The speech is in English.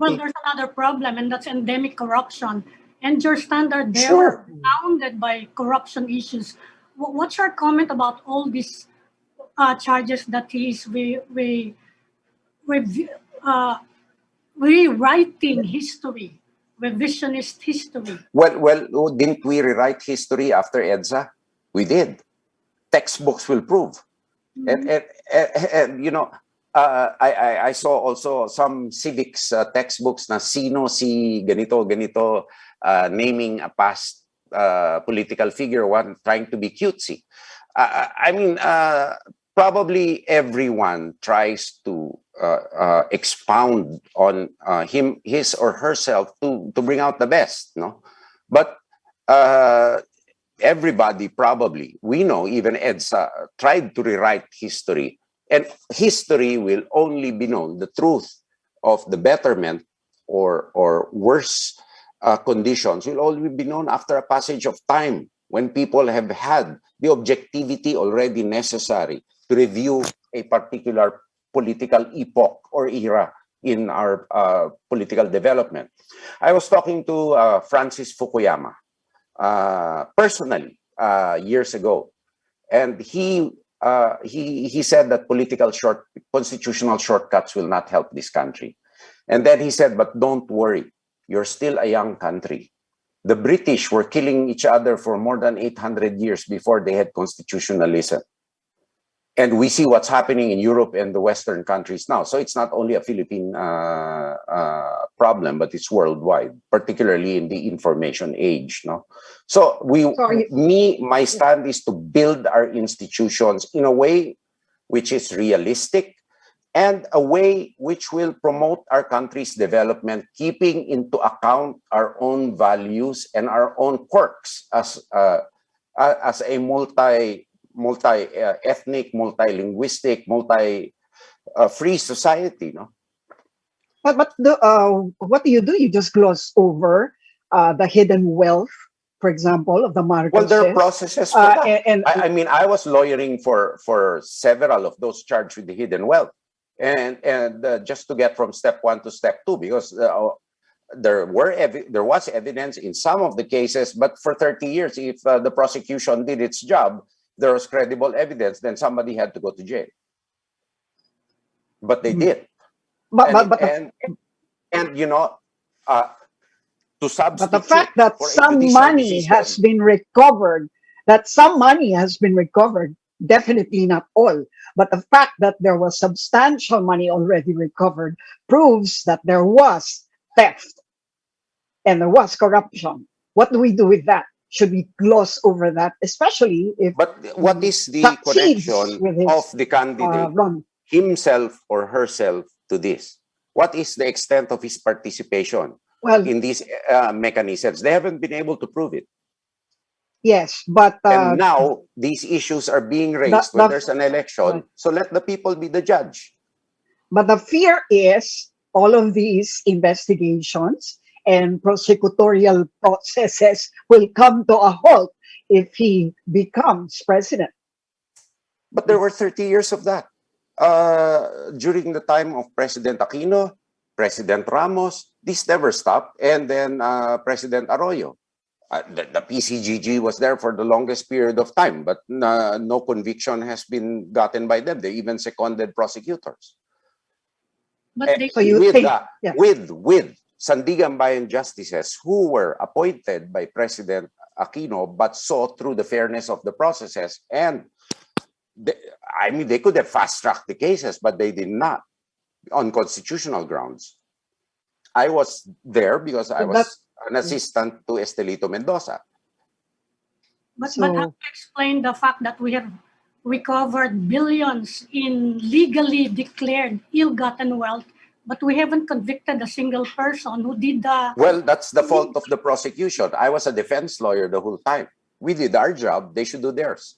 Well, there's another problem, and that's endemic corruption. And your standard there Sure. are bounded by corruption issues. What's your comment about all these charges that he is re, uh, rewriting history, revisionist history? Well, didn't we rewrite history after EDSA? We did. Textbooks will prove. And you know, I saw also some civics textbooks na sino si ganito, ganito, naming a past political figure, one trying to be cutesy. I mean, probably everyone tries to expound on his or herself to bring out the best, no? But everybody probably, we know, even EDSA tried to rewrite history, and history will only be known, the truth of the betterment or worse conditions will only be known after a passage of time, when people have had the objectivity already necessary to review a particular political epoch or era in our political development. I was talking to Francis Fukuyama personally years ago, and he said that constitutional shortcuts will not help this country. And then he said, but don't worry, you're still a young country. The British were killing each other for more than 800 years before they had constitutionalism. And we see what's happening in Europe and the Western countries now. So it's not only a Philippine problem, but it's worldwide, particularly in the information age. No, so my stand is to build our institutions in a way which is realistic and a way which will promote our country's development, keeping into account our own values and our own quirks as a multi-ethnic, multilinguistic, free society, no? But what do? You just gloss over the hidden wealth, for example, of the Marcoses. Well, there are processes for that. I mean, I was lawyering for several of those charged with the hidden wealth, and just to get from step 1 to step 2, because there was evidence in some of the cases, but for 30 years, if the prosecution did its job, there was credible evidence, then somebody had to go to jail. But they did. And you know, to substitute. But the fact that some money has been recovered, definitely not all, but the fact that there was substantial money already recovered proves that there was theft and there was corruption. What do we do with that? Should we gloss over that, especially if... But what is the connection of the candidate himself or herself to this? What is the extent of his participation in these mechanisms? They haven't been able to prove it. Yes, but... and now these issues are being raised when there's an election, so let the people be the judge. But the fear is all of these investigations and prosecutorial processes will come to a halt if he becomes president. But there were 30 years of that. During the time of President Aquino, President Ramos, this never stopped. And then President Arroyo. The PCGG was there for the longest period of time, but no conviction has been gotten by them. They even seconded prosecutors. But with Sandigan justices who were appointed by President Aquino, but saw through the fairness of the processes. And they could have fast-tracked the cases, but they did not on constitutional grounds. I was there because I was an assistant to Estelito Mendoza. But how to explain the fact that we have recovered billions in legally declared ill-gotten wealth, but we haven't convicted a single person who did the... Well, that's the fault of the prosecution. I was a defense lawyer the whole time. We did our job. They should do theirs.